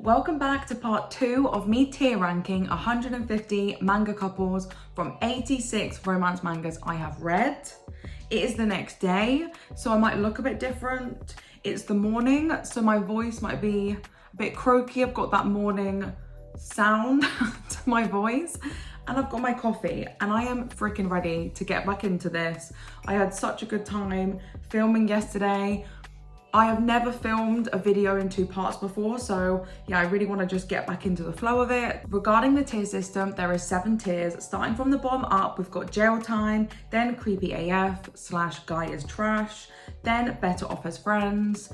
Welcome back to part 2 of me tier ranking 150 manga couples from 86 romance mangas I have read. It is the next day, so I might look a bit different. It's the morning, so my voice might be a bit croaky. I've got that morning sound to my voice, and I've got my coffee, and I am freaking ready to get back into this. I had such a good time filming yesterday. I have never filmed a video in 2 parts before, so yeah, I really want to just get back into the flow of it. Regarding the tier system, there is 7 tiers. Starting from the bottom up, we've got Jail Time, then Creepy AF / Guy is Trash, then Better Off as Friends,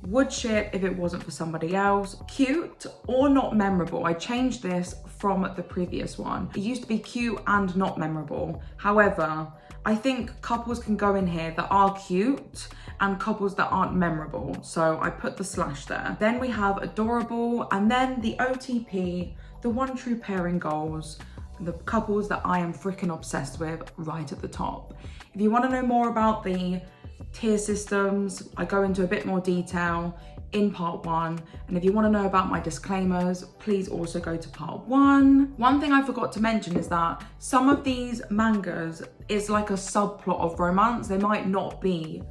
Would Ship if it wasn't for somebody else, Cute or Not Memorable. I changed this from the previous one. It used to be Cute and Not Memorable. However, I think couples can go in here that are cute and couples that aren't memorable. So I put the slash there. Then we have Adorable, and then the OTP, the One True Pairing Goals, the couples that I am freaking obsessed with right at the top. If you want to know more about the tier systems, I go into a bit more detail in part 1, and if you want to know about my disclaimers, please also go to part 1. One thing I forgot to mention is that some of these mangas is like a subplot of romance. They might not be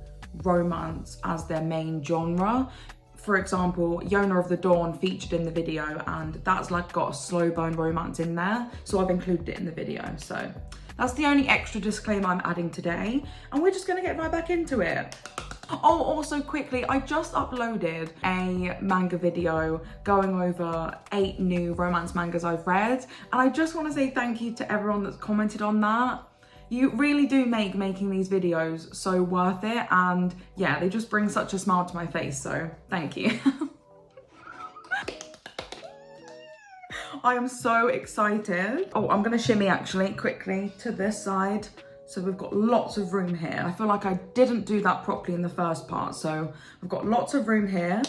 romance as their main genre. For example, Yona of the Dawn featured in the video, and that's like got a slow burn romance in there, so I've included it in the video. So that's the only extra disclaimer I'm adding today, and we're just gonna get right back into it. Oh, also quickly, I just uploaded a manga video going over 8 new romance mangas I've read, and I just want to say thank you to everyone that's commented on that. You really do make making these videos so worth it, and yeah, they just bring such a smile to my face, so thank you. I am so excited. Oh, I'm gonna shimmy actually quickly to this side. So we've got lots of room here. I feel like I didn't do that properly in the first part. So we've got lots of room here,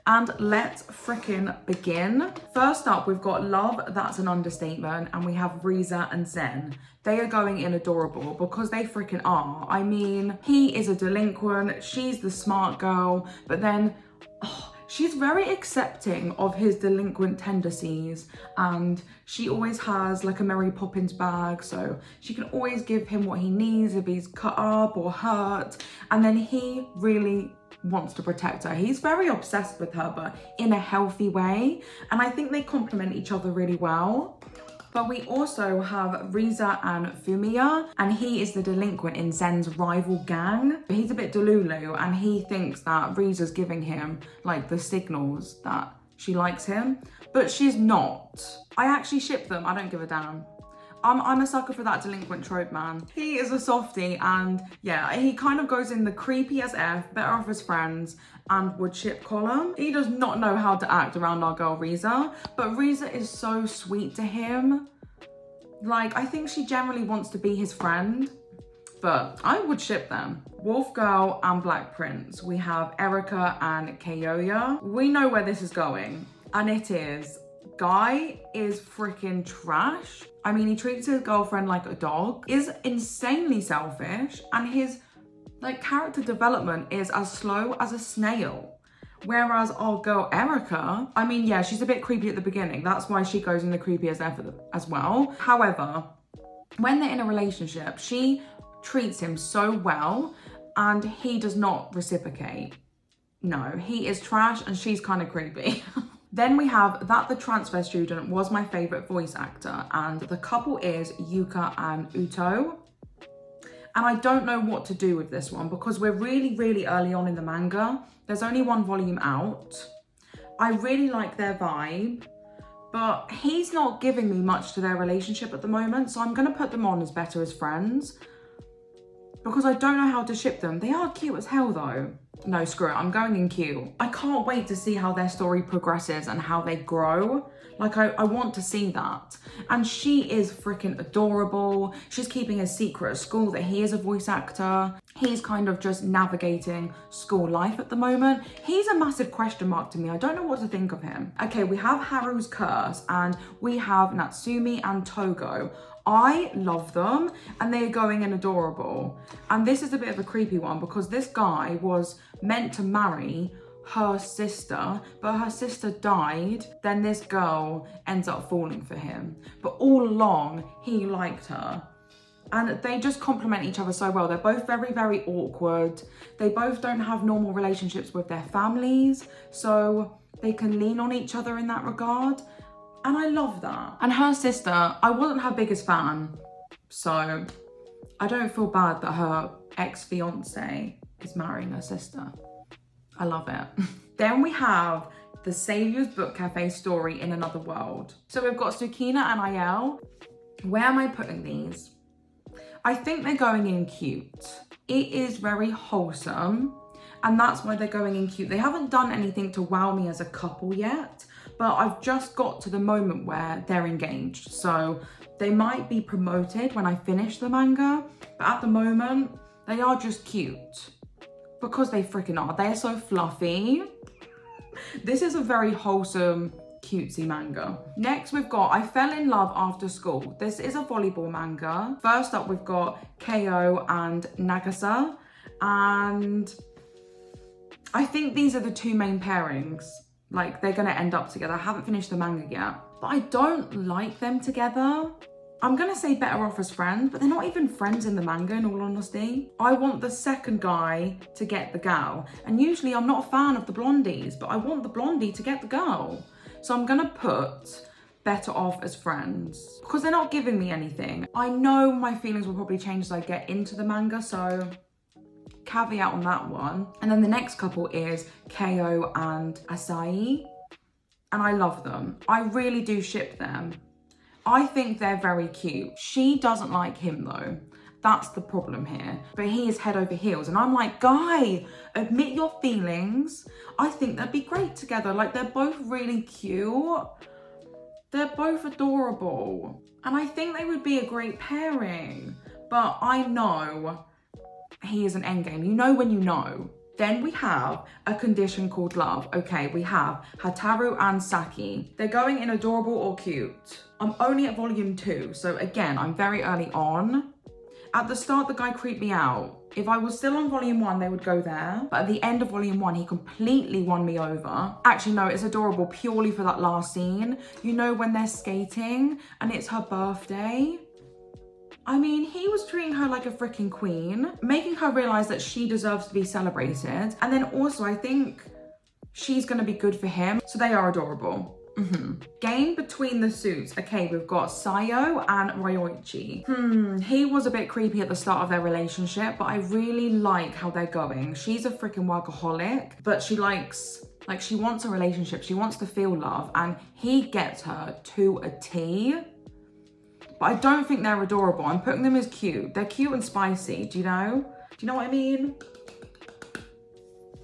and let's frickin' begin. First up, we've got Love, That's an Understatement, and we have Risa and Zen. They are going in Adorable because they freaking are. I mean, he is a delinquent, she's the smart girl, but then, she's very accepting of his delinquent tendencies, and she always has like a Mary Poppins bag, so she can always give him what he needs if he's cut up or hurt, and then he really wants to protect her. He's very obsessed with her, but in a healthy way, and I think they complement each other really well. But we also have Risa and Fumiya, and he is the delinquent in Zen's rival gang. He's a bit delulu, and he thinks that Risa's giving him like the signals that she likes him, but she's not. I actually ship them, I don't give a damn. I'm a sucker for that delinquent trope, man. He is a softie, and yeah, he kind of goes in the creepy as F, Better Off as Friends, and Would Ship column. He does not know how to act around our girl Risa, but Risa is so sweet to him. Like, I think she generally wants to be his friend, but I would ship them. Wolf Girl and Black Prince. We have Erika and Kyouya. We know where this is going, and it is, Guy is freaking trash. I mean, he treats his girlfriend like a dog, is insanely selfish, and his like character development is as slow as a snail. Whereas our girl Erika, I mean, yeah, she's a bit creepy at the beginning. That's why she goes in the creepy as F as well. However, when they're in a relationship, she treats him so well, and he does not reciprocate. No, he is trash, and she's kind of creepy. Then we have That the Transfer Student was my favorite voice actor, and the couple is Yuka and Oto. And I don't know what to do with this one because we're really, really early on in the manga. There's only 1 volume out. I really like their vibe, but he's not giving me much to their relationship at the moment, so I'm gonna put them on as Better as Friends because I don't know how to ship them. They are cute as hell though. No, screw it, I'm going in cute. I can't wait to see how their story progresses and how they grow. Like, I want to see that. And she is freaking adorable. She's keeping a secret at school that he is a voice actor. He's kind of just navigating school life at the moment. He's a massive question mark to me. I don't know what to think of him. Okay, we have Haru's Curse, and we have Natsumi and Togo. I love them, and they're going in Adorable. And this is a bit of a creepy one because this guy was meant to marry her sister, but her sister died. Then this girl ends up falling for him. But all along, he liked her. And they just complement each other so well. They're both very, very awkward. They both don't have normal relationships with their families. So they can lean on each other in that regard. And I love that. And her sister, I wasn't her biggest fan. So I don't feel bad that her ex-fiance is marrying her sister. I love it. Then we have the Saviour's Book Cafe story in another world. So we've got Tsukina and Eilo. Where am I putting these? I think they're going in cute. It is very wholesome, and that's why they're going in cute. They haven't done anything to wow me as a couple yet, but I've just got to the moment where they're engaged. So they might be promoted when I finish the manga, but at the moment, they are just cute. Because they freaking are. They're so fluffy. This is a very wholesome, cutesy manga. Next, we've got I Fell in Love After School. This is a volleyball manga. First up, we've got Kaho and Nagisa. And I think these are the two main pairings. Like, they're gonna end up together. I haven't finished the manga yet. But I don't like them together. I'm gonna say better off as friends, but they're not even friends in the manga, in all honesty. I want the second guy to get the gal. And usually I'm not a fan of the blondies, but I want the blondie to get the girl. So I'm gonna put better off as friends because they're not giving me anything. I know my feelings will probably change as I get into the manga, so caveat on that one. And then the next couple is Kaho and Asahi. And I love them. I really do ship them. I think they're very cute. She doesn't like him though. That's the problem here. But he is head over heels. And I'm like, guy, admit your feelings. I think they'd be great together. Like, they're both really cute. They're both adorable. And I think they would be a great pairing. But I know he is an endgame. You know when you know. Then we have A Condition Called Love. Okay, we have Hotaru and Saki. They're going in adorable or cute. I'm only at volume 2, so again, I'm very early on. At the start, the guy creeped me out. If I was still on volume 1, they would go there. But at the end of volume 1, he completely won me over. Actually, no, it's adorable purely for that last scene. You know, when they're skating and it's her birthday. I mean, he was treating her like a freaking queen, making her realize that she deserves to be celebrated. And then also, I think she's gonna be good for him. So they are adorable. Game between the suits. Okay, we've got Sayo and Ryouichi. He was a bit creepy at the start of their relationship, but I really like how they're going. She's a freaking workaholic, but she likes, like, she wants a relationship. She wants to feel love, and he gets her to a T. But I don't think they're adorable. I'm putting them as cute. They're cute and spicy, do you know? Do you know what I mean?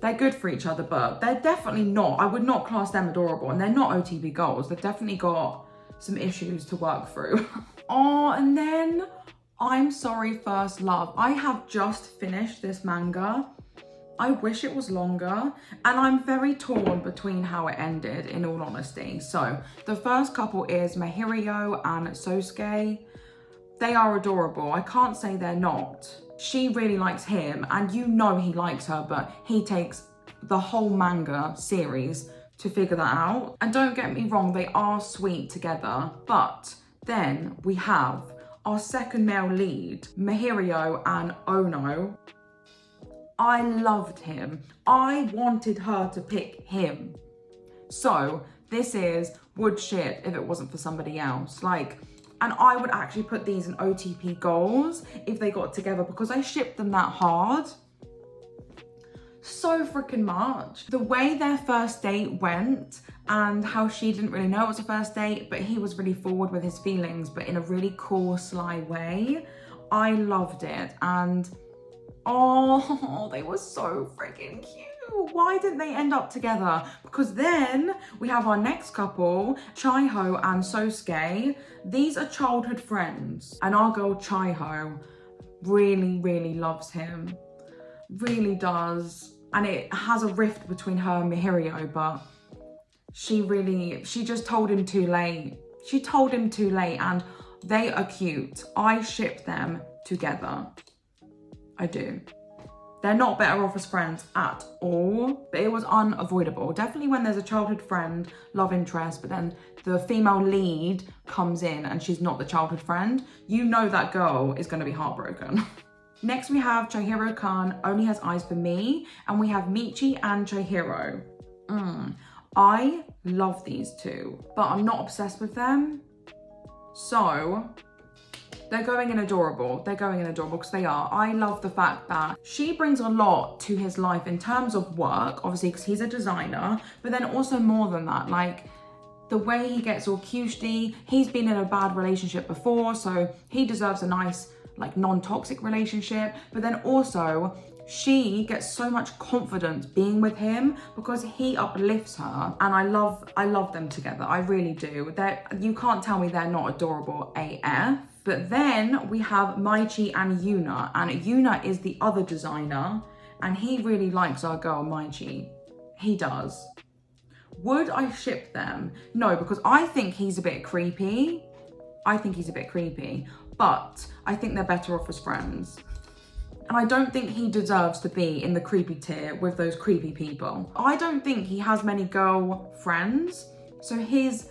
They're good for each other, but they're definitely not. I would not class them adorable, and they're not OTB goals. They've definitely got some issues to work through. Oh, and then I'm Sorry First Love. I have just finished this manga. I wish it was longer, and I'm very torn between how it ended, in all honesty. So the first couple is Mahiro and Sousuke. They are adorable. I can't say they're not. She really likes him, and you know he likes her, but he takes the whole manga series to figure that out. And don't get me wrong, they are sweet together. But then we have our second male lead, Mahiro and Ohno. I loved him. I wanted her to pick him. So this is would ship if it wasn't for somebody else. Like, and I would actually put these in OTP goals if they got together because I shipped them that hard. So freaking much. The way their first date went and how she didn't really know it was a first date, but he was really forward with his feelings, but in a really cool, sly way. I loved it. And oh, they were so freaking cute. Why didn't they end up together? Because then we have our next couple, Chiho and Sousuke. These are childhood friends. And our girl Chiho really, really loves him. Really does. And it has a rift between her and Mahiro, but she just told him too late. She told him too late, and they are cute. I ship them together. I do. They're not better off as friends at all, but it was unavoidable. Definitely when there's a childhood friend, love interest, but then the female lead comes in and she's not the childhood friend, you know that girl is going to be heartbroken. Next we have Chihiro-kun Only Has Eyes for Me, and we have Michi and Chihiro. I love these two, but I'm not obsessed with them. So they're going in adorable. They're going in adorable because they are. I love the fact that she brings a lot to his life in terms of work, obviously because he's a designer, but then also more than that, like the way he gets all cutesy. He's been in a bad relationship before, so he deserves a nice, like, non-toxic relationship. But then also, she gets so much confidence being with him because he uplifts her, and I love them together. I really do. You can't tell me they're not adorable AF. But then we have Michi and Yuna, and Yuna is the other designer, and he really likes our girl Michi. He does. Would I ship them? No, because I think he's a bit creepy. But I think they're better off as friends. And I don't think he deserves to be in the creepy tier with those creepy people. I don't think he has many girl friends, so his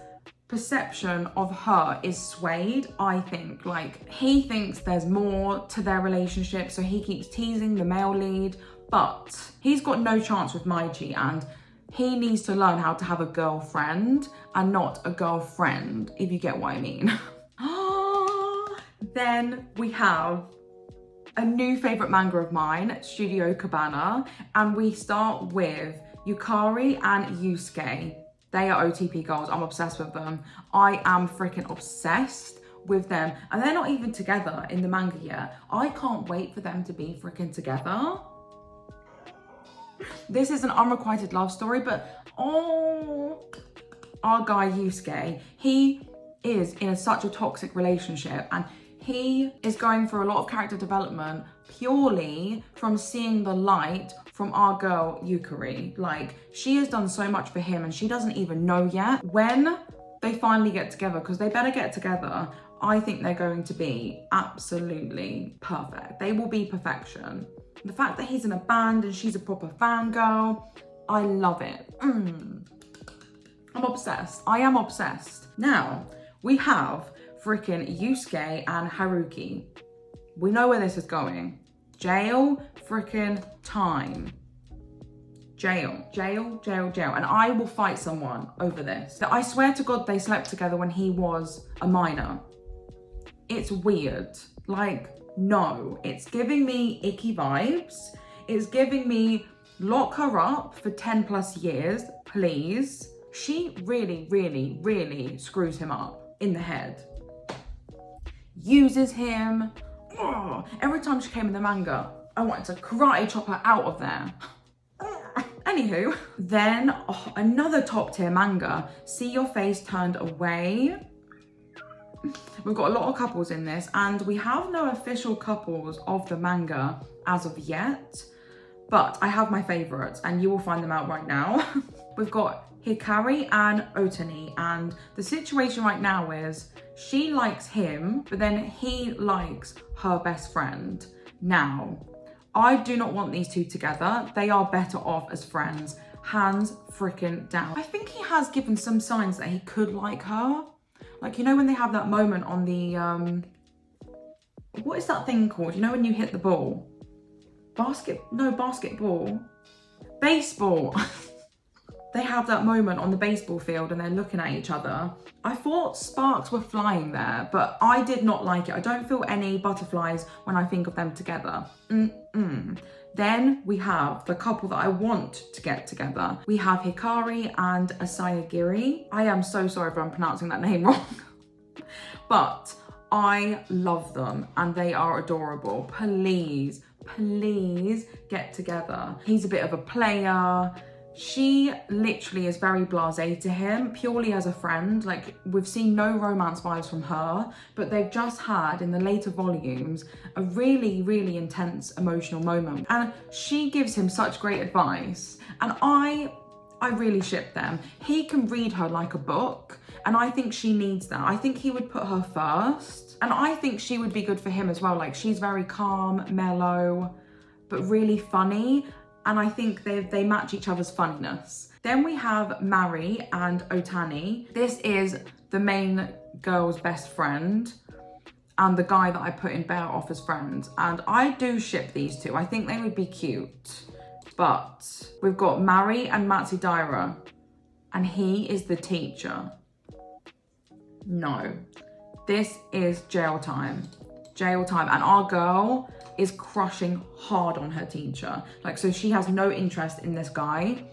perception of her is swayed, I think. Like, he thinks there's more to their relationship, so he keeps teasing the male lead, but he's got no chance with Michi, and he needs to learn how to have a girlfriend and not a girlfriend, if you get what I mean. Then we have a new favourite manga of mine, Studio Cabana, and we start with Yukari and Yuusuke. They are OTP girls. I'm obsessed with them. I am freaking obsessed with them, and they're not even together in the manga yet. I can't wait for them to be freaking together. This is an unrequited love story, but our guy Yuusuke, he is in such a toxic relationship, and he is going through a lot of character development purely from seeing the light from our girl Yukari. Like, she has done so much for him and she doesn't even know yet. When they finally get together, because they better get together, I think they're going to be absolutely perfect. They will be perfection. The fact that he's in a band and she's a proper fangirl, I love it. I'm obsessed. I am obsessed. Now, we have freaking Yuusuke and Haruki. We know where this is going. Jail freaking time. Jail. And I will fight someone over this. I swear to God they slept together when he was a minor. It's weird. Like, no. It's giving me icky vibes. It's giving me lock her up for 10 plus years, please. She really screws him up in the head. Uses him. Oh, every time she came in the manga, I wanted to karate chop her out of there. Anywho, then another top tier manga, See Your Face Turned Away. We've got a lot of couples in this, and we have no official couples of the manga as of yet, but I have my favorites and you will find them out right now. We've got Hikari and Otani, and the situation right now is she likes him, but then he likes her best friend. Now, I do not want these two together. They are better off as friends, hands freaking down. I think he has given some signs that he could like her. Like, you know when they have that moment on the, what is that thing called? You know when you hit the ball? Basketball. Baseball. They have that moment on the baseball field and they're looking at each other. I thought sparks were flying there, but I did not like it. I don't feel any butterflies when I think of them together. Then we have the couple that I want to get together. We have Hikari and Asagiri. I am so sorry if I'm pronouncing that name wrong. But I love them and they are adorable. Please get together. He's a bit of a player. She literally is very blasé to him, purely as a friend. Like, we've seen no romance vibes from her, but they've just had, in the later volumes, a really intense emotional moment. And she gives him such great advice. And I really ship them. He can read her like a book, and I think she needs that. I think he would put her first. And I think she would be good for him as well. Like, she's very calm, mellow, but really funny. And I think they match each other's funniness. Then we have Marii and Otani. This is the main girl's best friend and the guy that I put in Bear off as friends. And I do ship these two. I think they would be cute. But we've got Marii and Matsudaira, and he is the teacher. No, this is jail time. Jail time. And our girl is crushing hard on her teacher. Like, so she has no interest in this guy,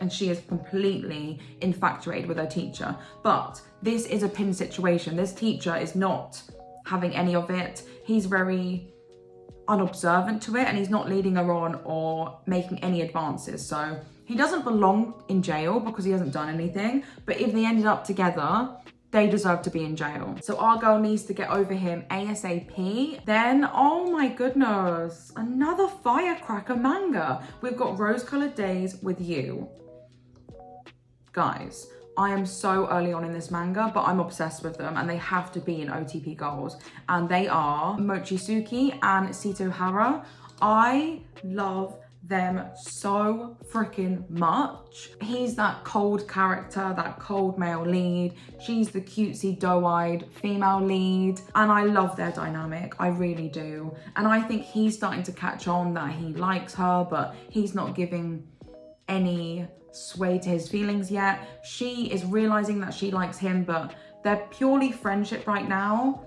and she is completely infatuated with her teacher. But this is a pin situation. This teacher is not having any of it. He's very unobservant to it, and he's not leading her on or making any advances. So he doesn't belong in jail because he hasn't done anything. But if they ended up together, they deserve to be in jail. So our girl needs to get over him ASAP. Then, oh my goodness, another firecracker manga. We've got Rose Colored Days with You. Guys, I am so early on in this manga, but I'm obsessed with them, and they have to be in OTP goals. And they are Mochizuki and Setohara. I love them so freaking much. He's that cold character, that cold male lead. She's the cutesy doe-eyed female lead, and I love their dynamic. I really do. And I think he's starting to catch on that he likes her, but he's not giving any sway to his feelings yet. She is realizing that she likes him, but they're purely friendship right now.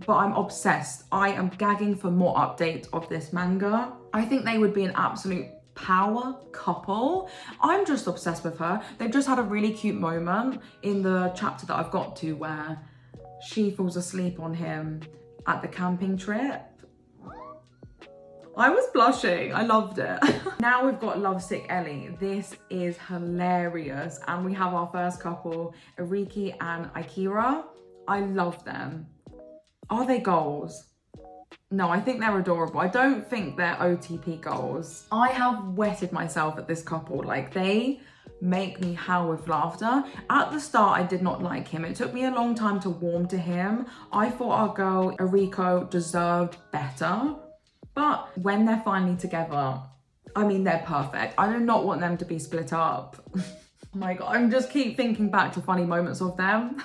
But I'm obsessed. I am gagging for more updates of this manga. I think they would be an absolute power couple. I'm just obsessed with her. They've just had a really cute moment in the chapter that I've got to where she falls asleep on him at the camping trip. I was blushing. I loved it. Now we've got Lovesick Ellie. This is hilarious. And we have our first couple, Erika and Akira. I love them. Are they goals? No, I think they're adorable. I don't think they're OTP goals. I have wetted myself at this couple. Like, they make me howl with laughter. At the start, I did not like him. It took me a long time to warm to him. I thought our girl, Eriko, deserved better. But when they're finally together, I mean, they're perfect. I do not want them to be split up. Oh my God, I'm just keep thinking back to funny moments of them.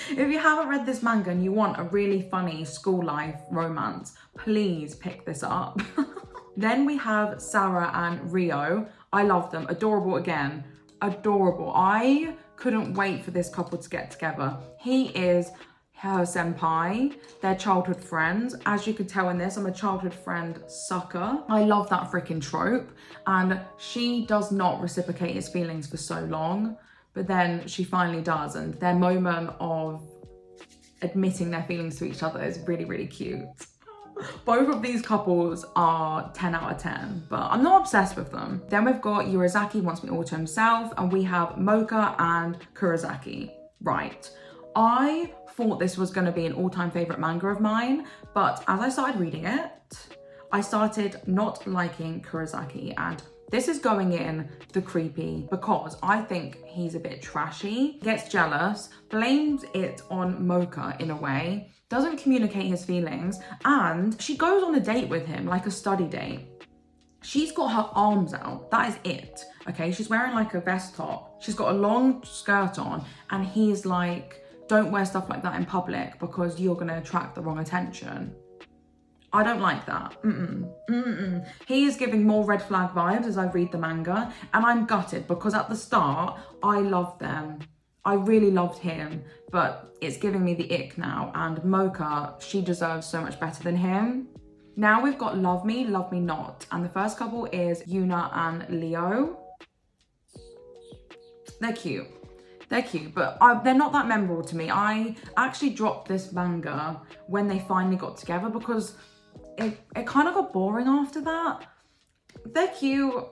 If you haven't read this manga and you want a really funny school life romance, please pick this up. Then we have Sara and Reo. I love them. Adorable again. Adorable. I couldn't wait for this couple to get together. He is her senpai. They're childhood friends. As you can tell in this, I'm a childhood friend sucker. I love that freaking trope. And she does not reciprocate his feelings for so long. But then she finally does, and their moment of admitting their feelings to each other is really, really cute. Both of these couples are 10 out of 10, but I'm not obsessed with them. Then we've got Yurazaki Wants Me All to Himself, and we have Moka and Kurosaki. Right. I thought this was going to be an all-time favorite manga of mine, but as I started reading it, I started not liking Kurosaki, and this is going in the creepy because I think he's a bit trashy, gets jealous, blames it on Moka in a way, doesn't communicate his feelings, and she goes on a date with him, like a study date. She's got her arms out, that is it, okay? She's wearing like a vest top, she's got a long skirt on, and he's like, don't wear stuff like that in public because you're gonna attract the wrong attention. I don't like that. He is giving more red flag vibes as I read the manga, and I'm gutted because at the start, I loved them. I really loved him, but it's giving me the ick now, and Moka, she deserves so much better than him. Now we've got Love Me Not, and the first couple is Yuna and Leo. They're cute. They're cute, but they're not that memorable to me. I actually dropped this manga when they finally got together because it kind of got boring after that. They're cute,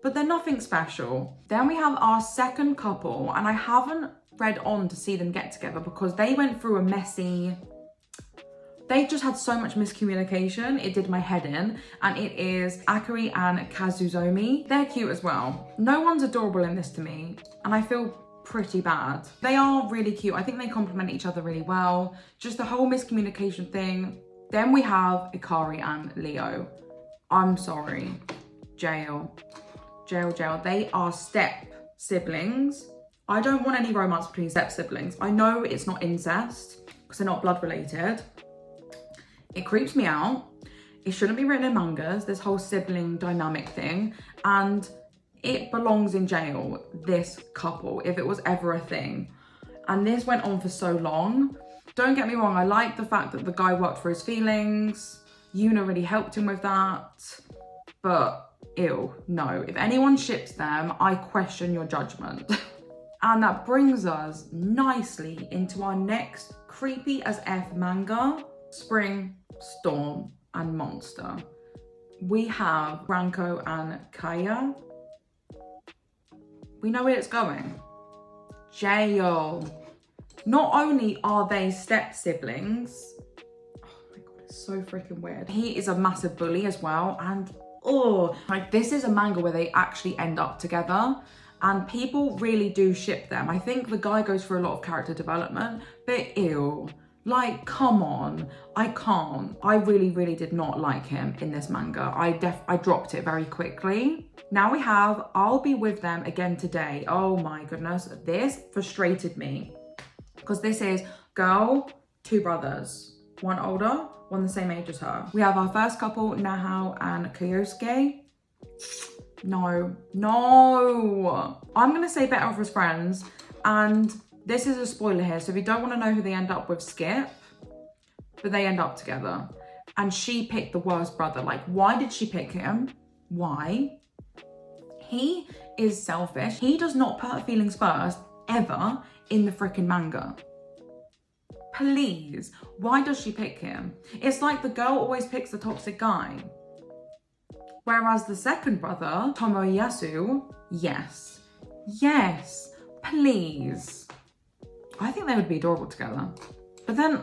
but they're nothing special. Then we have our second couple, and I haven't read on to see them get together because they went through a messy... They just had so much miscommunication, it did my head in, and it is Akari and Kazuzomi. They're cute as well. No one's adorable in this to me, and I feel pretty bad. They are really cute. I think they complement each other really well. Just the whole miscommunication thing. Then we have Hikari and Leo. I'm sorry. Jail. They are step siblings. I don't want any romance between step siblings. I know it's not incest because they're not blood related. It creeps me out. It shouldn't be written in mangas, this whole sibling dynamic thing. And it belongs in jail, this couple, if it was ever a thing. And this went on for so long. Don't get me wrong, I like the fact that the guy worked for his feelings. Yuna really helped him with that. But ew, no. If anyone ships them, I question your judgment. And that brings us nicely into our next creepy as F manga, Spring, Storm, and Monster. We have Ranko and Kaya. We know where it's going. Jail. Not only are they step siblings, oh my god, it's so freaking weird. He is a massive bully as well, and like this is a manga where they actually end up together. And people really do ship them. I think the guy goes through a lot of character development, but ew. Like, come on, I can't. I really did not like him in this manga. I dropped it very quickly. Now we have I'll Be With Them Again Today. Oh my goodness, this frustrated me. Because this is girl, two brothers. One older, one the same age as her. We have our first couple, Nahao and Kyosuke. No. I'm gonna say better off as friends, and this is a spoiler here, so if you don't want to know who they end up with, skip. But they end up together, and she picked the worst brother. Like, why did she pick him? Why? He is selfish. He does not put her feelings first ever in the freaking manga. Please, why does she pick him? It's like the girl always picks the toxic guy. Whereas the second brother, Tomoyasu, yes, please. I think they would be adorable together. But then,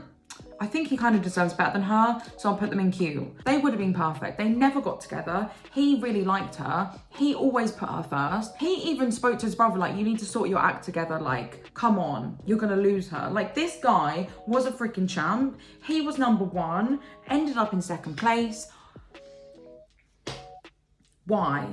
I think he kind of deserves better than her, so I'll put them in queue. They would have been perfect. They never got together. He really liked her. He always put her first. He even spoke to his brother like, you need to sort your act together. Like, come on, you're gonna lose her. Like, this guy was a freaking champ. He was number one, ended up in second place. Why?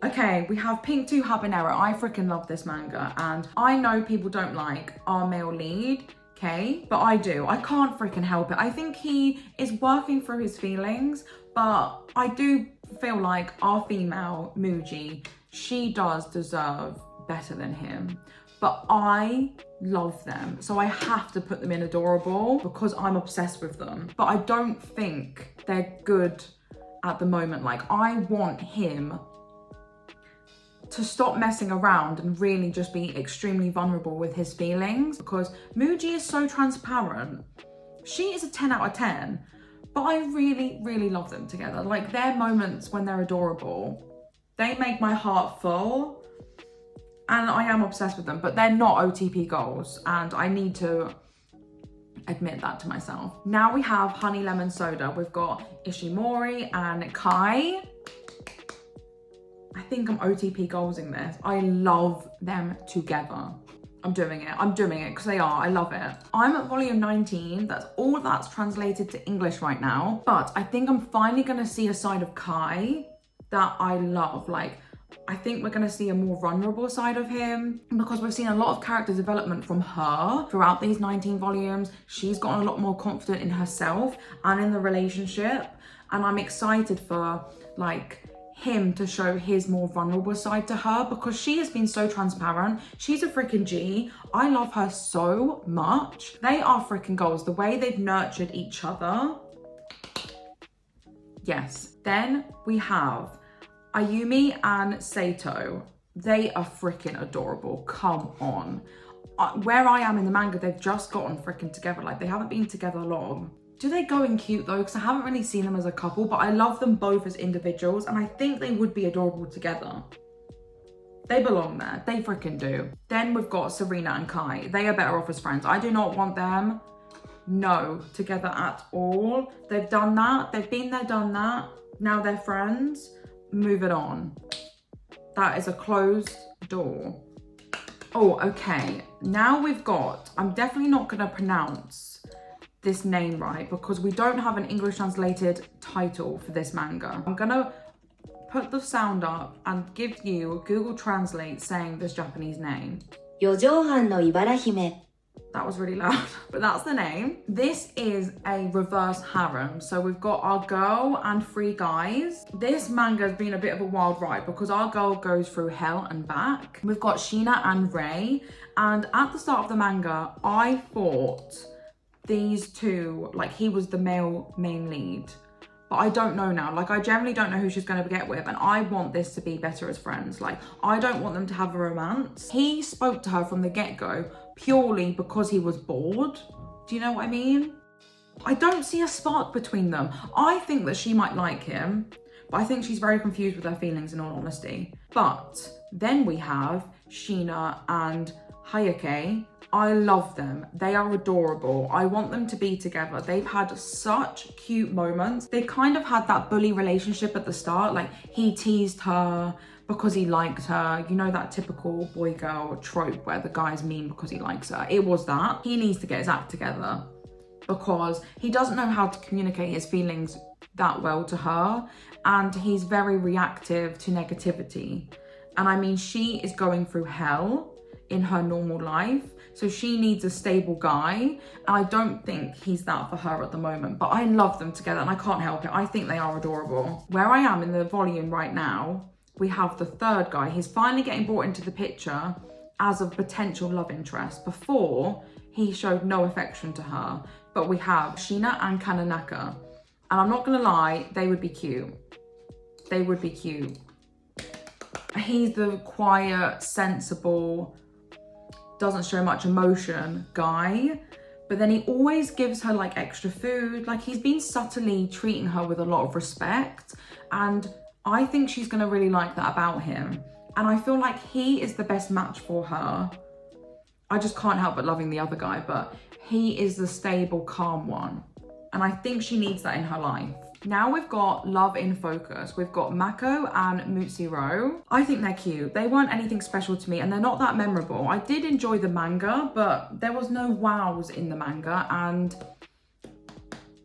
Okay, we have Pink 2 Habanero. I freaking love this manga, and I know people don't like our male lead, okay? But I do. I can't freaking help it. I think he is working through his feelings, but I do feel like our female, Muji, she does deserve better than him. But I love them, so I have to put them in adorable because I'm obsessed with them. But I don't think they're good at the moment. Like, I want him to stop messing around and really just be extremely vulnerable with his feelings, because Muji is so transparent. She is a 10 out of 10, but I really love them together. Like, their moments when they're adorable, they make my heart full, and I am obsessed with them, but they're not OTP goals, and I need to admit that to myself. Now we have Honey Lemon Soda. We've got Ishimori and Kai. I think I'm OTP goalsing this. I love them together. I'm doing it because they are. I love it. I'm at volume 19. That's all that's translated to English right now. But I think I'm finally going to see a side of Kai that I love. Like, I think we're going to see a more vulnerable side of him, because we've seen a lot of character development from her throughout these 19 volumes. She's gotten a lot more confident in herself and in the relationship. And I'm excited for, like, him to show his more vulnerable side to her, because she has been so transparent. She's a freaking G. I love her so much. They are freaking goals. The way they've nurtured each other. Yes. Then we have Ayumi and Sato. They are freaking adorable. Come on. Where I am in the manga, they've just gotten freaking together. Like, they haven't been together long. Do they go in cute though? Because I haven't really seen them as a couple, but I love them both as individuals, and I think they would be adorable together. They belong there. They freaking do. Then we've got Serena and Kai. They are better off as friends. I do not want them, no, together at all. They've done that. They've been there, done that. Now they're friends. Move it on. That is a closed door. Oh, okay. Now we've got, I'm definitely not going to pronounce this name right because we don't have an English translated title for this manga. I'm gonna put the sound up and give you a Google Translate saying this Japanese name. 四畳半の茨姫 That was really loud, but that's the name. This is a reverse harem. So we've got our girl and 3 guys. This manga has been a bit of a wild ride because our girl goes through hell and back. We've got Sheena and Rei. And at the start of the manga, I thought these two, like he was the male main lead. But I don't know now. Like, I generally don't know who she's going to get with. And I want this to be better as friends. Like, I don't want them to have a romance. He spoke to her from the get-go purely because he was bored. Do you know what I mean? I don't see a spark between them. I think that she might like him. But I think she's very confused with her feelings, in all honesty. But then we have Sheena and Hayake. I love them. They are adorable. I want them to be together. They've had such cute moments. They kind of had that bully relationship at the start. Like, he teased her because he liked her. You know, that typical boy-girl trope where the guy's mean because he likes her. It was that. He needs to get his act together because he doesn't know how to communicate his feelings that well to her. And he's very reactive to negativity. And I mean, she is going through hell in her normal life. So she needs a stable guy. And I don't think he's that for her at the moment. But I love them together and I can't help it. I think they are adorable. Where I am in the volume right now, we have the 3rd guy. He's finally getting brought into the picture as a potential love interest. Before, he showed no affection to her. But we have Sheena and Kananaka. And I'm not gonna lie, they would be cute. They would be cute. He's the quiet, sensible, doesn't show much emotion guy, but then he always gives her like extra food. Like, he's been subtly treating her with a lot of respect, and I think she's gonna really like that about him. And I feel like he is the best match for her. I just can't help but loving the other guy, but he is the stable, calm one. And I think she needs that in her life. Now we've got love in focus. We've got Mako and Mutsuro. I think they're cute. They weren't anything special to me and they're not that memorable. I did enjoy the manga, but there was no wows in the manga, and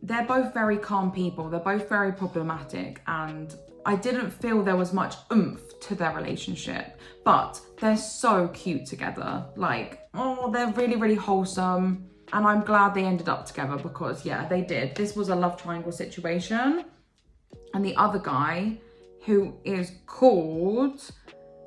they're both very calm people. They're both very problematic, and I didn't feel there was much oomph to their relationship, but they're so cute together. Like, oh, they're really, really wholesome. And I'm glad they ended up together because, yeah, they did. This was a love triangle situation. And the other guy, who is called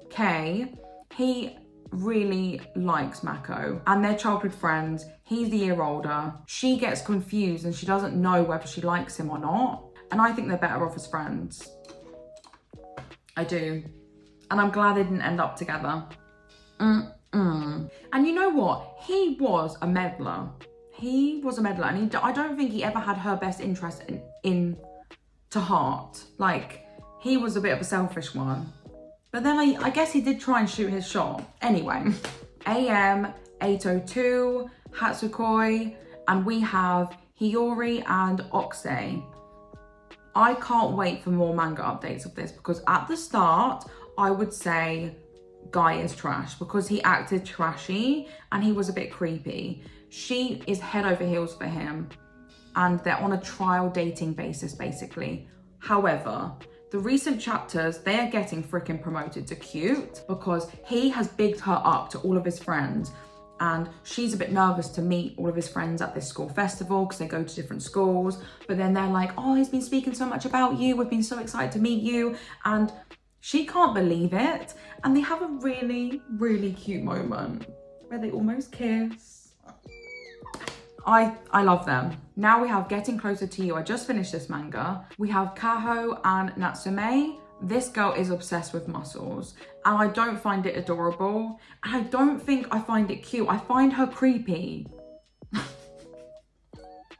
Kei, he really likes Mako. And they're childhood friends. He's the year older. She gets confused and she doesn't know whether she likes him or not. And I think they're better off as friends. I do. And I'm glad they didn't end up together. And you know what? He was a meddler. He was a meddler, and I don't think he ever had her best interest in to heart. Like, he was a bit of a selfish one. But then I guess he did try and shoot his shot. Anyway, AM 802, Hatsukoi, and we have Hiyori and Okusei. I can't wait for more manga updates of this because at the start, I would say guy is trash because he acted trashy and he was a bit creepy. She is head over heels for him and they're on a trial dating basis basically. However, the recent chapters, they are getting freaking promoted to cute because he has bigged her up to all of his friends, and she's a bit nervous to meet all of his friends at this school festival because they go to different schools. But then they're like, oh, he's been speaking so much about you. We've been so excited to meet you. And she can't believe it. And they have a really, really cute moment where they almost kiss. I love them. Now we have Getting Closer to You. I just finished this manga. We have Kaho and Natsume. This girl is obsessed with muscles and I don't find it adorable. And I don't think I find it cute. I find her creepy.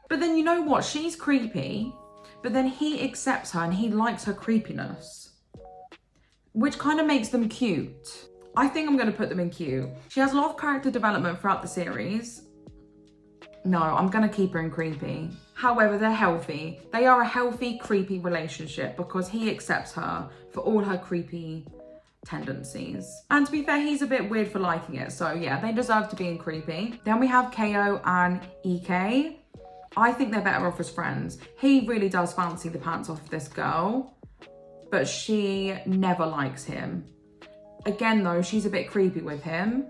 But then you know what? She's creepy, but then he accepts her and he likes her creepiness, which kind of makes them cute. I think I'm going to put them in cute. She has a lot of character development throughout the series. No, I'm going to keep her in creepy. However, they're healthy. They are a healthy, creepy relationship because he accepts her for all her creepy tendencies. And to be fair, he's a bit weird for liking it. So yeah, they deserve to be in creepy. Then we have KO and EK. I think they're better off as friends. He really does fancy the pants off this girl, but she never likes him. Again though, she's a bit creepy with him,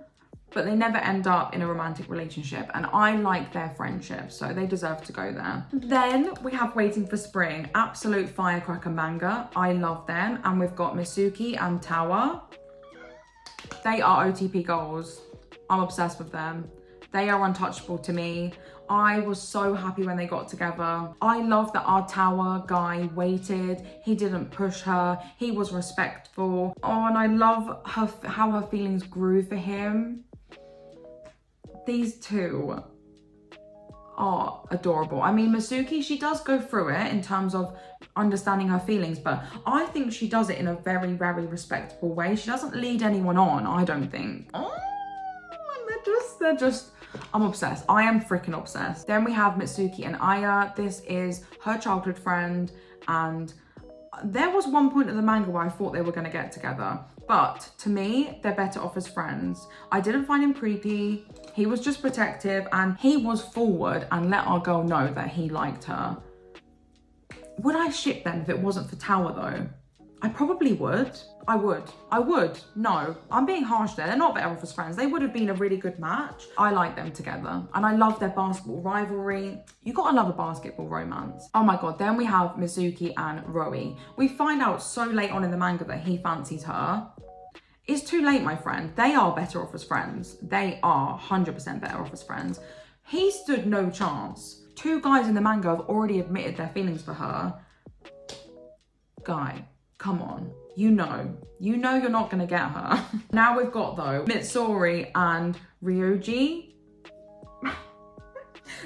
but they never end up in a romantic relationship, and I like their friendship, so they deserve to go there. Then we have Waiting for Spring, absolute firecracker manga. I love them, and we've got Misuki and Tawa. They are OTP goals. I'm obsessed with them. They are untouchable to me. I was so happy when they got together. I love that our Tawa guy waited. He didn't push her. He was respectful. Oh, and I love how her feelings grew for him. These two are adorable. I mean, Misuki, she does go through it in terms of understanding her feelings, but I think she does it in a very, very respectable way. She doesn't lead anyone on, I don't think. Oh, they're just, I'm obsessed. I am freaking obsessed. Then we have Mitsuki and Aya. This is her childhood friend, and there was one point in the manga where I thought they were gonna get together, but to me, they're better off as friends. I didn't find him creepy. He was just protective, and he was forward and let our girl know that he liked her. Would I ship them if it wasn't for Tower though? I probably would. I would. No, I'm being harsh there. They're not better off as friends. They would have been a really good match. I like them together, and I love their basketball rivalry. You gotta love a basketball romance. Oh my God, then we have Mizuki and Roi. We find out so late on in the manga that he fancies her. It's too late, my friend. They are better off as friends. They are 100% better off as friends. He stood no chance. Two guys in the manga have already admitted their feelings for her. Guy, come on. You know you're not gonna get her. Now we've got though Mitsuri and Ryuji.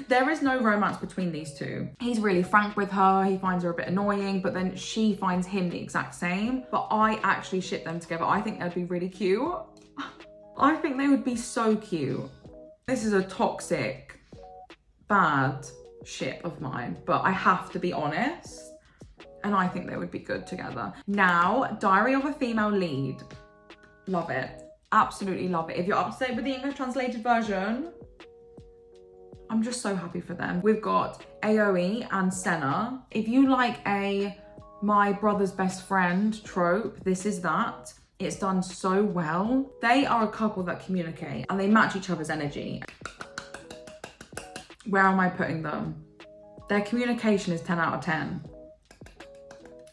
There is no romance between these two. He's really frank with her. He finds her a bit annoying, but then she finds him the exact same. But I actually ship them together. I think they'd be really cute. I think they would be so cute. This is a toxic, bad ship of mine, but I have to be honest. And I think they would be good together. Now, Diary of a Female Lead. Love it. Absolutely love it. If you're up to date with the English translated version, I'm just so happy for them. We've got Aoi and Senna. If you like a my brother's best friend trope, this is that. It's done so well. They are a couple that communicate and they match each other's energy. Where am I putting them? Their communication is 10 out of 10.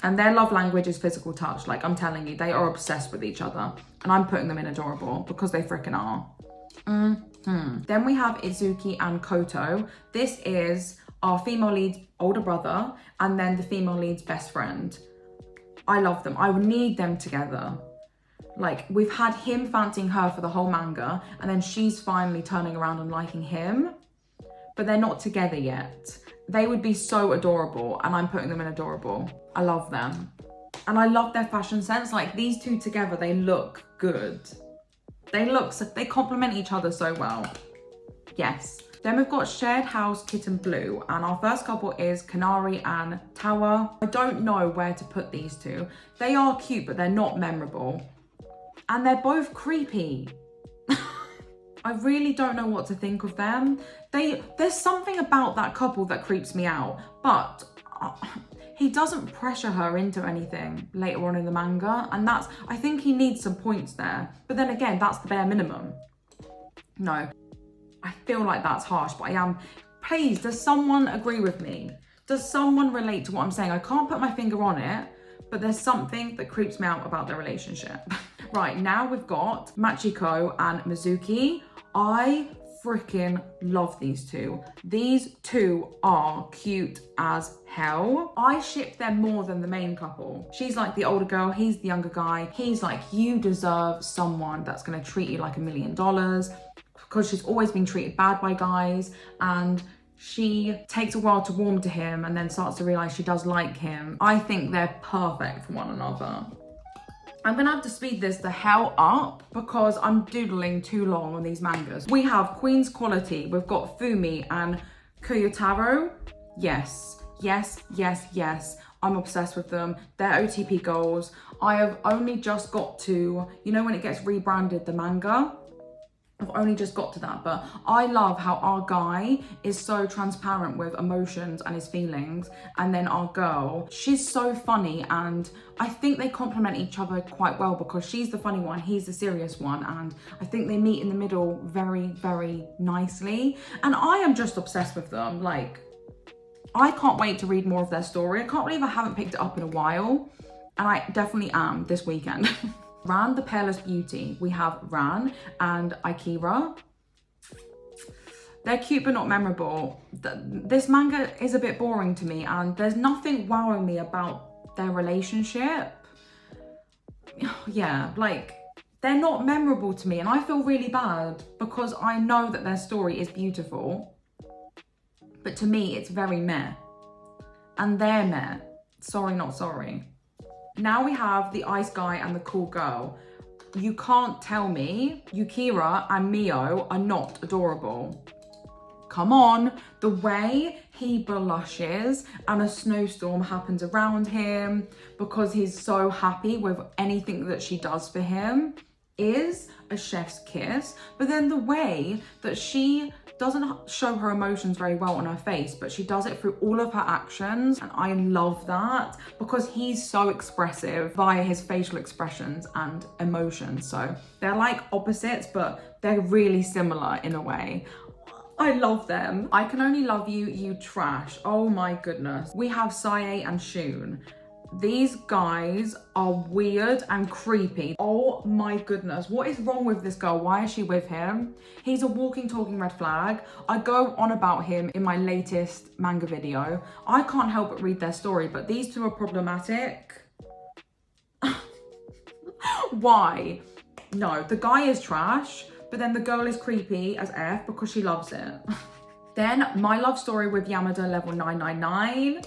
And their love language is physical touch. Like, I'm telling you, they are obsessed with each other. And I'm putting them in adorable because they freaking are. Then we have Izuki and Koto. This is our female lead's older brother and then the female lead's best friend. I love them. I would need them together. Like, we've had him fancying her for the whole manga, and then she's finally turning around and liking him, but they're not together yet. They would be so adorable, and I'm putting them in adorable. I love them. And I love their fashion sense. Like, these two together, they look good. They complement each other so well. Yes. Then we've got Shared House, Kitten Blue, and our first couple is Kanari and Tower. I don't know where to put these two. They are cute, but they're not memorable. And they're both creepy. I really don't know what to think of them. There's something about that couple that creeps me out, but he doesn't pressure her into anything later on in the manga, and I think he needs some points there. But then again, that's the bare minimum. No, I feel like that's harsh, but please, does someone agree with me? Does someone relate to what I'm saying? I can't put my finger on it, but there's something that creeps me out about their relationship. Right, now we've got Machiko and Mizuki. I freaking love these two. These two are cute as hell. I ship them more than the main couple. She's like the older girl, he's the younger guy. He's like, you deserve someone that's gonna treat you like $1 million, because she's always been treated bad by guys, and she takes a while to warm to him and then starts to realize she does like him. I think they're perfect for one another. I'm gonna have to speed this the hell up because I'm doodling too long on these mangas. We have Queen's Quality. We've got Fumi and Kuyotaro. Yes, yes, yes, yes. I'm obsessed with them. They're OTP goals. I have only just got to, you know when it gets rebranded, the manga? I've only just got to that, but I love how our guy is so transparent with emotions and his feelings, and then our girl, she's so funny, and I think they complement each other quite well because she's the funny one, he's the serious one, and I think they meet in the middle very, very nicely, and I am just obsessed with them. Like, I can't wait to read more of their story. I can't believe I haven't picked it up in a while, and I definitely am this weekend. Ran the Peerless Beauty. We have Ran and Akira. They're cute but not memorable. This manga is a bit boring to me, and there's nothing wowing me about their relationship. Yeah, like, they're not memorable to me, and I feel really bad because I know that their story is beautiful, but to me it's very meh, and they're meh. Sorry, not sorry. Now we have the ice guy and the cool girl. You can't tell me Yukira and Mio are not adorable. Come on, the way he blushes and a snowstorm happens around him because he's so happy with anything that she does for him is a chef's kiss. But then the way that she doesn't show her emotions very well on her face, but she does it through all of her actions, and I love that because he's so expressive via his facial expressions and emotions. So they're like opposites, but they're really similar in a way. I love them. I Can Only Love You, You Trash. Oh my goodness. We have Sae and Shun. These guys are weird and creepy. Oh my goodness, what is wrong with this girl? Why is she with him? He's a walking, talking red flag. I go on about him in my latest manga video. I can't help but read their story, but these two are problematic. Why? No, the guy is trash, but then the girl is creepy as F because she loves it. Then my love story with Yamada level 999.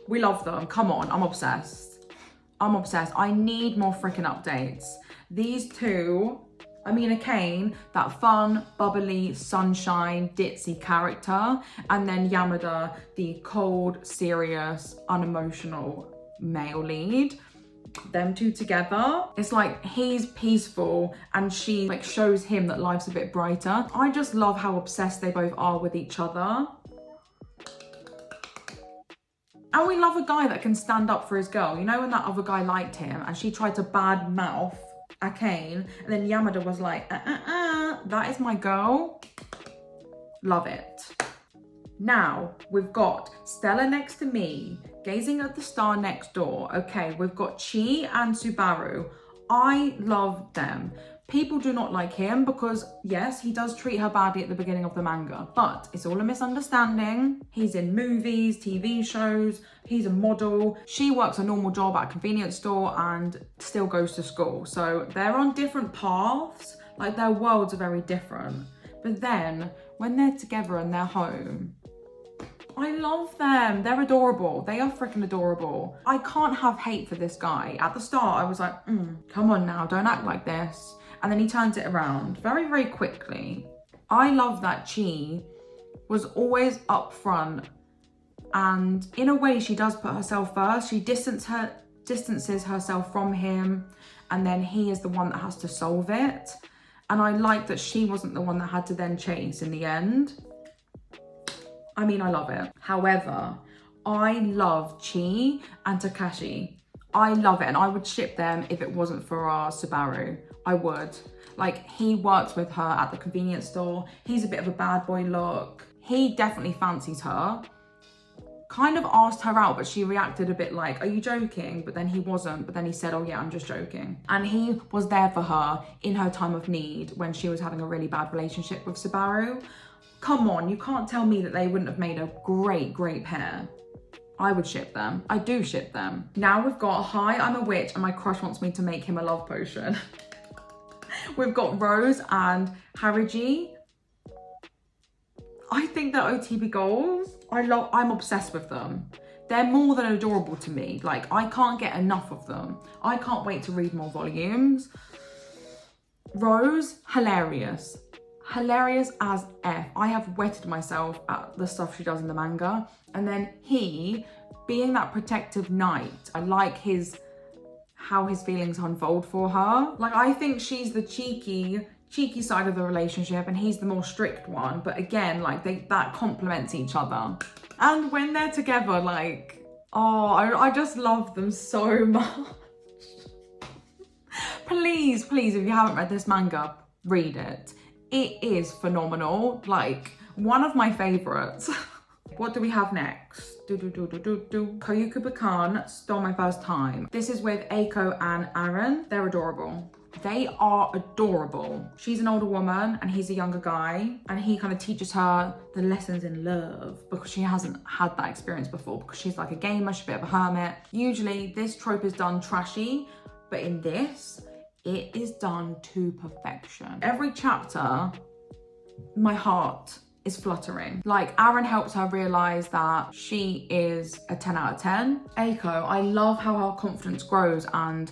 We love them. Come on, I'm obsessed. I'm obsessed. I need more freaking updates. These two, I mean, Akane, that fun, bubbly, sunshine, ditzy character, and then Yamada, the cold, serious, unemotional male lead. Them two together, it's like he's peaceful and she like shows him that life's a bit brighter. I just love how obsessed they both are with each other. And we love a guy that can stand up for his girl. You know when that other guy liked him and she tried to bad mouth Akane, and then Yamada was like, that is my girl. Love it. Now, we've got Stella next to me, gazing at the star next door. Okay, we've got Chi and Subaru. I love them. People do not like him because, yes, he does treat her badly at the beginning of the manga, but it's all a misunderstanding. He's in movies, TV shows, he's a model. She works a normal job at a convenience store and still goes to school. So they're on different paths, like their worlds are very different. But then when they're together and they're home, I love them. They're adorable. They are freaking adorable. I can't have hate for this guy. At the start, I was like, come on now, don't act like this. And then he turns it around very, very quickly. I love that Chi was always up front, and in a way she does put herself first. She distances herself from him, and then he is the one that has to solve it. And I like that she wasn't the one that had to then chase in the end. I mean, I love it. However, I love Chi and Takashi. I love it, and I would ship them if it wasn't for our Subaru. I would. Like, he works with her at the convenience store. He's a bit of a bad boy look. He definitely fancies her. Kind of asked her out, but she reacted a bit like, are you joking? But then he wasn't. But then he said, oh yeah, I'm just joking. And he was there for her in her time of need when she was having a really bad relationship with Subaru. Come on, you can't tell me that they wouldn't have made a great, great pair. I would ship them. I do ship them. Now we've got, hi, I'm a witch and my crush wants me to make him a love potion. We've got Rose and Haruji. I think they're OTB goals. I'm obsessed with them. They're more than adorable to me. Like, I can't get enough of them. I can't wait to read more volumes. Rose, hilarious. Hilarious as F. I have wetted myself at the stuff she does in the manga. And then he, being that protective knight, I like how his feelings unfold for her. Like, I think she's the cheeky cheeky side of the relationship and he's the more strict one. But again, like that complements each other. And when they're together, like, oh, I just love them so much. Please, please, if you haven't read this manga, read it. It is phenomenal. Like, one of my favorites. What do we have next? Koyukuba-kan Stole My First Time. This is with Eiko and Aaron. They're adorable. They are adorable. She's an older woman and he's a younger guy, and he kind of teaches her the lessons in love because she hasn't had that experience before, because she's like a gamer, she's a bit of a hermit. Usually this trope is done trashy, but in this, it is done to perfection. Every chapter, my heart is fluttering. Like, Aaron helps her realize that she is a 10 out of 10. Eiko, I love how her confidence grows, and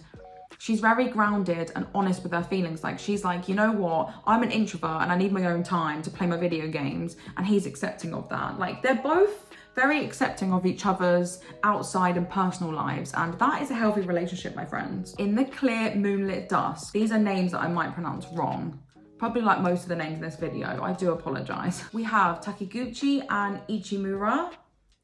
she's very grounded and honest with her feelings. Like, she's like, you know what? I'm an introvert and I need my own time to play my video games, and he's accepting of that. Like, they're both very accepting of each other's outside and personal lives, and that is a healthy relationship, my friends. In the clear moonlit dusk, these are names that I might pronounce wrong. Probably like most of the names in this video, I do apologize. We have Takiguchi and Ichimura.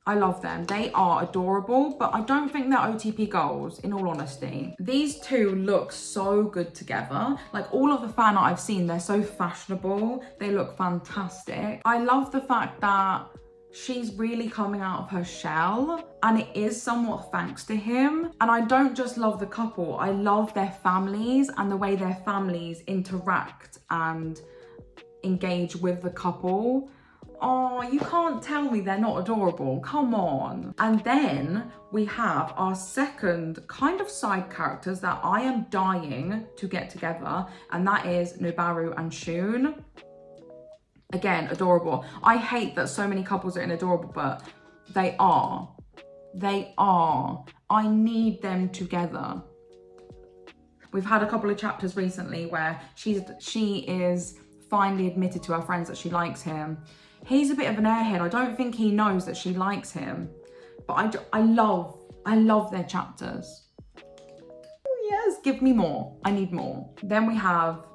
I love them. They are adorable, but I don't think they're OTP goals, in all honesty. These two look so good together. Like, all of the fan art I've seen, they're so fashionable. They look fantastic. I love the fact that she's really coming out of her shell, and it is somewhat thanks to him. And I don't just love the couple, I love their families and the way their families interact and engage with the couple. Oh, you can't tell me they're not adorable, come on. And then we have our second kind of side characters that I am dying to get together, and that is Nobaru and Shun. Again, adorable. I hate that so many couples are in adorable, but they are. They are. I need them together. We've had a couple of chapters recently where she is finally admitted to her friends that she likes him. He's a bit of an airhead. I don't think he knows that she likes him, but I love their chapters. Yes, give me more. I need more. Then we have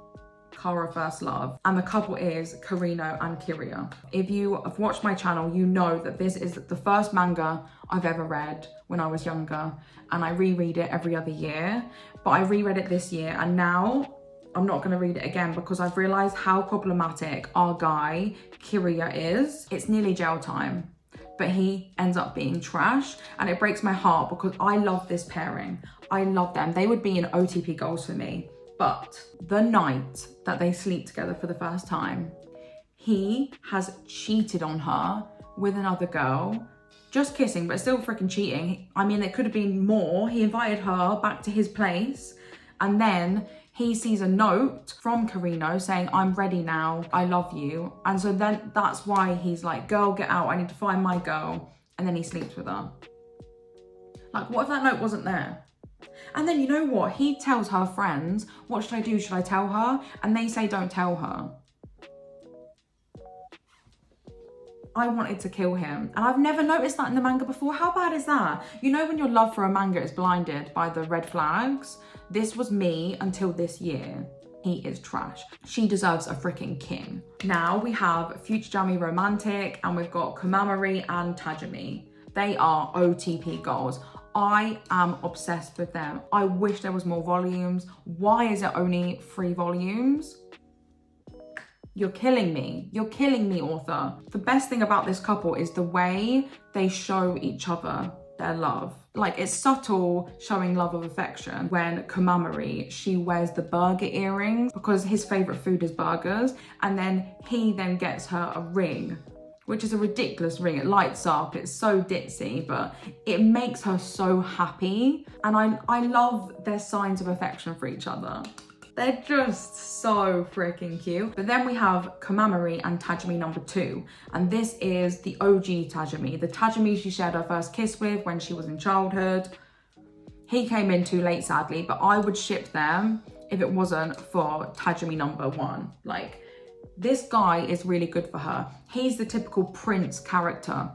Kara First Love, and the couple is Karino and Kiria. If you have watched my channel, you know that this is the first manga I've ever read when I was younger, and I reread it every other year, but I reread it this year, and now I'm not going to read it again because I've realised how problematic our guy Kiria is. It's nearly jail time, but he ends up being trash, and it breaks my heart because I love this pairing. I love them. They would be in OTP goals for me. But the night that they sleep together for the first time, he has cheated on her with another girl. Just kissing, but still freaking cheating. I mean, it could have been more. He invited her back to his place, and then he sees a note from Karino saying, I'm ready now, I love you. And so then that's why he's like, girl, get out, I need to find my girl. And then he sleeps with her. Like, what if that note wasn't there? And then, you know what? He tells her friends, what should I do? Should I tell her? And they say, don't tell her. I wanted to kill him. And I've never noticed that in the manga before. How bad is that? You know when your love for a manga is blinded by the red flags? This was me until this year. He is trash. She deserves a freaking king. Now we have Futarijime Romantic, and we've got Komamari and Tajimi. They are OTP goals. I am obsessed with them. I wish there was more volumes. Why is it only 3 volumes? You're killing me. You're killing me, author. The best thing about this couple is the way they show each other their love. Like, it's subtle showing love of affection when Komamari, she wears the burger earrings because his favorite food is burgers, and then he then gets her a ring, which is a ridiculous ring. It lights up, it's so ditzy, but it makes her so happy. And I love their signs of affection for each other. They're just so freaking cute. But then we have Komamari and Tajimi number 2. And this is the OG Tajimi. The Tajimi she shared her first kiss with when she was in childhood. He came in too late, sadly, but I would ship them if it wasn't for Tajimi number 1. Like, this guy is really good for her. He's the typical prince character,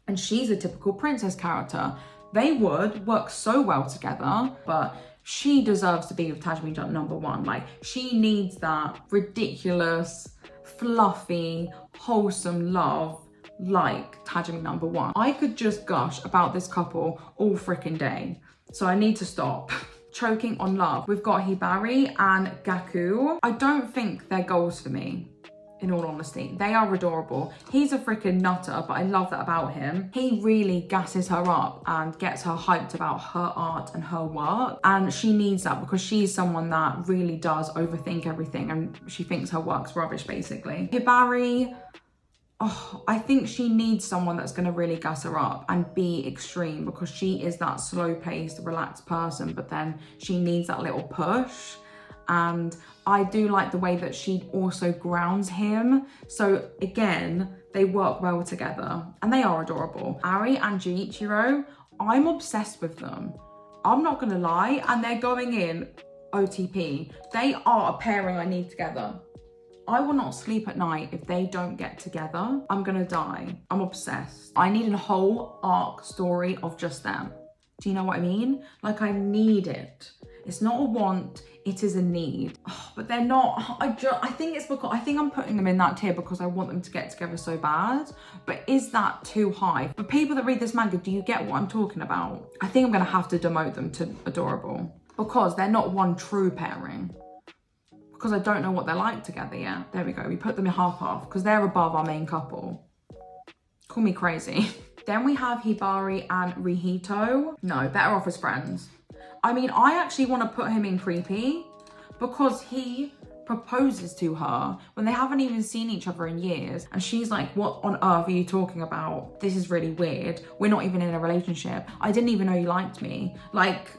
and she's a typical princess character. They would work so well together, but she deserves to be with Tajimi number one. Like, she needs that ridiculous, fluffy, wholesome love like Tajimi number one. I could just gush about this couple all freaking day, so I need to stop. Choking on love, we've got Hibari and Gaku. I don't think they're goals for me, in all honesty. They are adorable. He's a freaking nutter, but I love that about him. He really gasses her up and gets her hyped about her art and her work. And she needs that because she's someone that really does overthink everything and she thinks her work's rubbish, basically. Hibari, oh, I think she needs someone that's going to really gas her up and be extreme, because she is that slow-paced, relaxed person, but then she needs that little push. And I do like the way that she also grounds him. So again, they work well together and they are adorable. Ari and Juichiro, I'm obsessed with them. I'm not gonna lie, and they're going in OTP. They are a pairing I need together. I will not sleep at night if they don't get together. I'm gonna die. I'm obsessed. I need a whole arc story of just them. Do you know what I mean? Like, I need it. It's not a want, it is a need. Oh, but they're not, I think it's because, I think I'm putting them in that tier because I want them to get together so bad. But is that too high? For people that read this manga, do you get what I'm talking about? I think I'm gonna have to demote them to adorable, because they're not one true pairing. Because I don't know what they're like together yet. There we go, we put them in half-half because they're above our main couple. Call me crazy. Then we have Hibari and Rihito. No, better off as friends. I mean, I actually want to put him in creepy because he proposes to her when they haven't even seen each other in years. And she's like, what on earth are you talking about? This is really weird. We're not even in a relationship. I didn't even know you liked me. Like,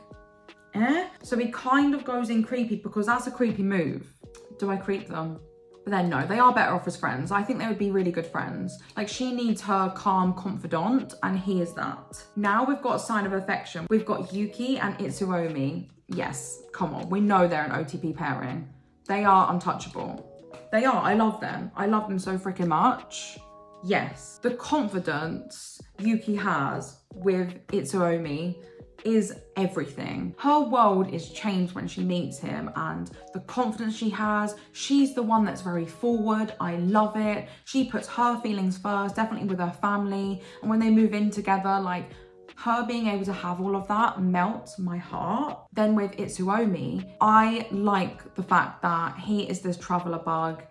eh? So he kind of goes in creepy because that's a creepy move. Do I creep them? But then no, they are better off as friends. I think they would be really good friends. Like, she needs her calm confidant and he is that. Now we've got a sign of affection. We've got Yuki and Itsuomi. Yes, come on, we know they're an OTP pairing. They are untouchable. They are, I love them. I love them so freaking much. Yes, the confidence Yuki has with Itsuomi is everything. Her world is changed when she meets him, and the confidence she has, she's the one that's very forward. I love it. She puts her feelings first, definitely with her family, and when they move in together, like, her being able to have all of that melts my heart. Then with Itsuomi, I like the fact that he is this traveler bug.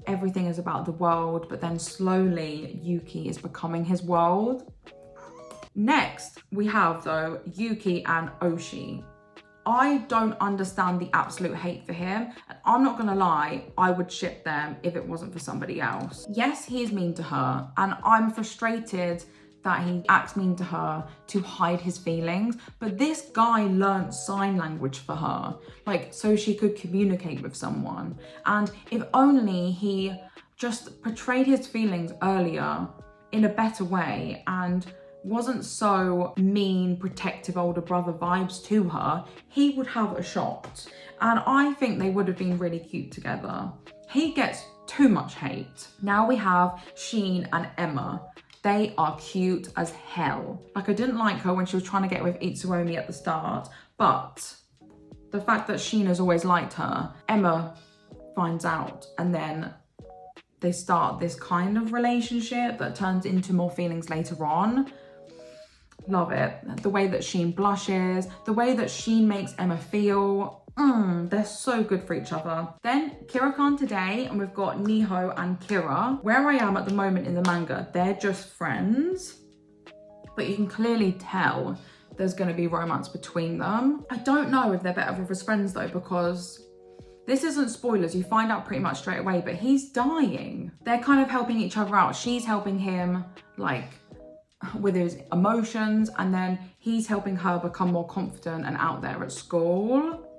Everything is about the world, but then slowly Yuki is becoming his world. Next, we have, though, Yuki and Oshi. I don't understand the absolute hate for him, and I'm not gonna lie, I would ship them if it wasn't for somebody else. Yes, he is mean to her, and I'm frustrated that he acts mean to her to hide his feelings, but this guy learned sign language for her, like, so she could communicate with someone. And if only he just portrayed his feelings earlier in a better way and wasn't so mean, protective older brother vibes to her, he would have a shot. And I think they would have been really cute together. He gets too much hate. Now we have Sheen and Emma. They are cute as hell. Like, I didn't like her when she was trying to get with Itsuomi at the start, but the fact that Sheen has always liked her, Emma finds out, and then they start this kind of relationship that turns into more feelings later on. Love it. The way that Sheen blushes, the way that Sheen makes Emma feel. They're so good for each other. Then Kira-kun Today, and we've got Niho and Kira. Where I am at the moment in the manga, they're just friends, but you can clearly tell there's going to be romance between them. I don't know if they're better off as friends though, because this isn't spoilers, you find out pretty much straight away, but he's dying. They're kind of helping each other out. She's helping him, like, with his emotions, and then he's helping her become more confident and out there at school.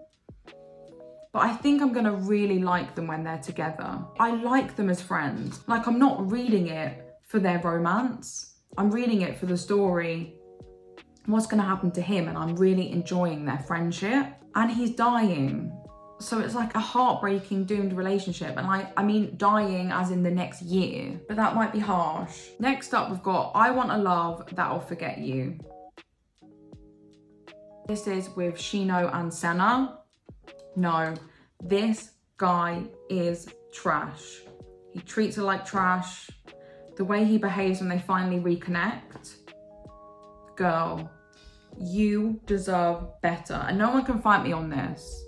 But I think I'm gonna really like them when they're together. I like them as friends. Like, I'm not reading it for their romance. I'm reading it for the story, what's gonna happen to him, and I'm really enjoying their friendship. And he's dying. So it's like a heartbreaking, doomed relationship. And I mean dying as in the next year, but that might be harsh. Next up, we've got I Want a Love That'll Forget You. This is with Shino and Senna. No, this guy is trash. He treats her like trash. The way he behaves when they finally reconnect. Girl, you deserve better. And no one can fight me on this.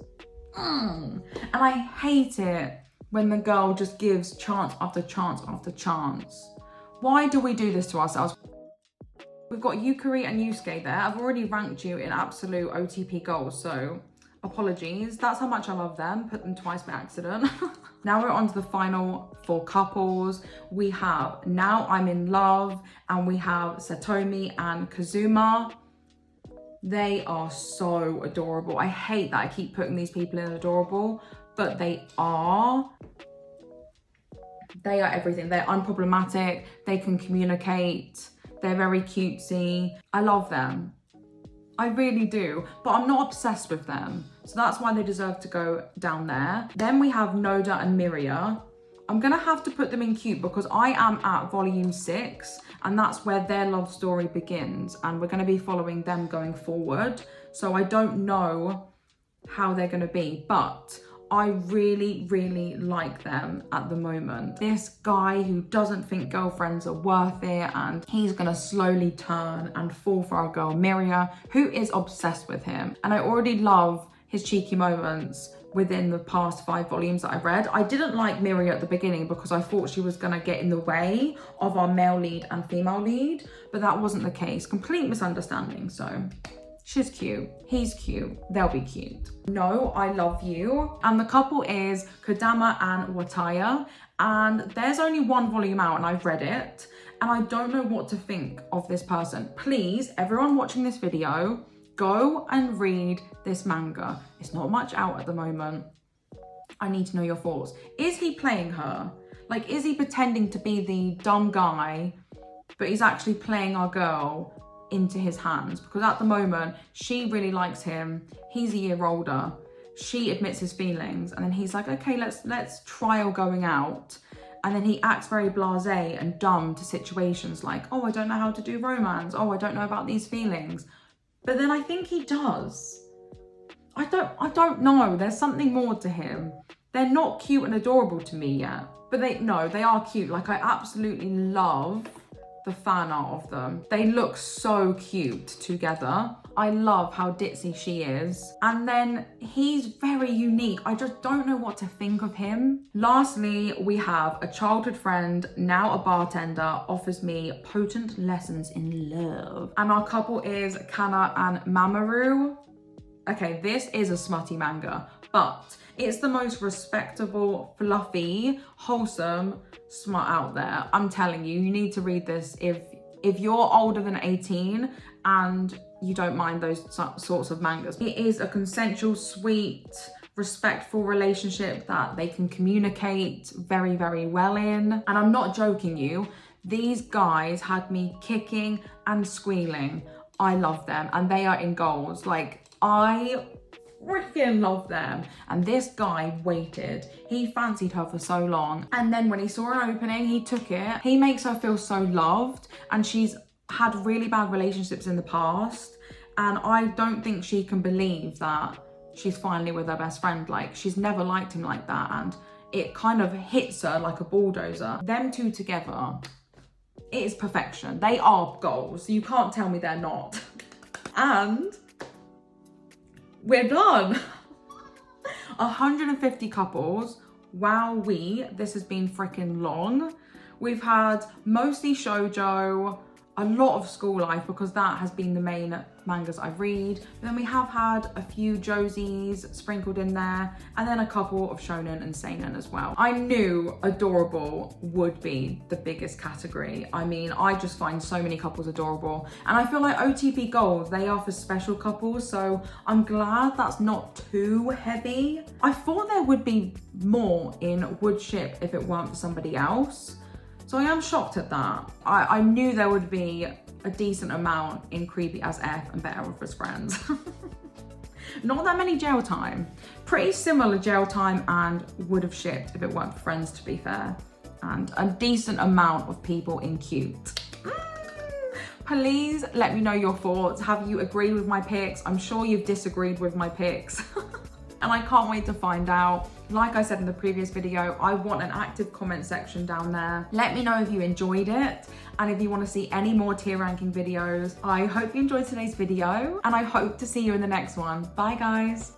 And I hate it when the girl just gives chance after chance after chance. Why do we do this to ourselves? We've got Yukari and Yuusuke there. I've already ranked you in absolute OTP goals, so apologies. That's how much I love them. Put them twice by accident. Now we're on to the final 4 couples. We have Now I'm in Love, and we have Satomi and Kazuma. They are so adorable. I hate that I keep putting these people in adorable, but they are. They are everything. They're unproblematic. They can communicate. They're very cutesy. I love them. I really do, but I'm not obsessed with them. So that's why they deserve to go down there. Then we have Noda and Miria. I'm gonna have to put them in cute because I am at volume 6 and that's where their love story begins. And we're gonna be following them going forward. So I don't know how they're gonna be, but I really, really like them at the moment. This guy who doesn't think girlfriends are worth it, and he's gonna slowly turn and fall for our girl Miria, who is obsessed with him. And I already love his cheeky moments within the past 5 volumes that I've read. I didn't like Miria at the beginning because I thought she was gonna get in the way of our male lead and female lead, but that wasn't the case. Complete misunderstanding, so. She's cute, he's cute, they'll be cute. No, I Love You. And the couple is Kodama and Wataya. And there's only 1 volume out and I've read it. And I don't know what to think of this person. Please, everyone watching this video, go and read this manga. It's not much out at the moment. I need to know your thoughts. Is he playing her? Like, is he pretending to be the dumb guy, but he's actually playing our girl into his hands? Because at the moment she really likes him, he's a year older, she admits his feelings, and then he's like, okay, let's trial going out, and then he acts very blasé and dumb to situations like, oh, I don't know how to do romance, oh, I don't know about these feelings, but then I think he does. I don't know, there's something more to him. They're not cute and adorable to me yet, but they are cute. Like, I absolutely love the fan art of them. They look so cute together. I love how ditzy she is. And then he's very unique. I just don't know what to think of him. Lastly, we have a childhood friend, now a bartender, offers me potent lessons in love. And our couple is Kana and Mamoru. Okay, this is a smutty manga, but it's the most respectable, fluffy, wholesome smut out there. I'm telling you, you need to read this if you're older than 18 and you don't mind those sorts of mangas. It is a consensual, sweet, respectful relationship that they can communicate very, very well in. And I'm not joking you, these guys had me kicking and squealing. I love them and they are in goals. Like, I freaking love them. And this guy waited. He fancied her for so long. And then when he saw an opening, he took it. He makes her feel so loved. And she's had really bad relationships in the past. And I don't think she can believe that she's finally with her best friend. Like, she's never liked him like that. And it kind of hits her like a bulldozer. Them two together, it is perfection. They are goals. You can't tell me they're not. And we're done. 150 couples. Wowee, this has been freaking long. We've had mostly shoujo, a lot of School Life because that has been the main mangas I read. But then we have had a few josies sprinkled in there, and then a couple of shonen and seinen as well. I knew adorable would be the biggest category. I mean, I just find so many couples adorable, and I feel like OTP Gold, they are for special couples, so I'm glad that's not too heavy. I thought there would be more in Would Ship if it weren't for somebody else. So I am shocked at that. I knew there would be a decent amount in Creepy as F and Better Off as Friends. Not that many jail time. Pretty similar jail time and would have shipped if it weren't for Friends, to be fair. And a decent amount of people in cute. Please let me know your thoughts. Have you agreed with my picks? I'm sure you've disagreed with my picks. And I can't wait to find out. Like I said in the previous video, I want an active comment section down there. Let me know if you enjoyed it and if you want to see any more tier ranking videos. I hope you enjoyed today's video and I hope to see you in the next one. Bye guys.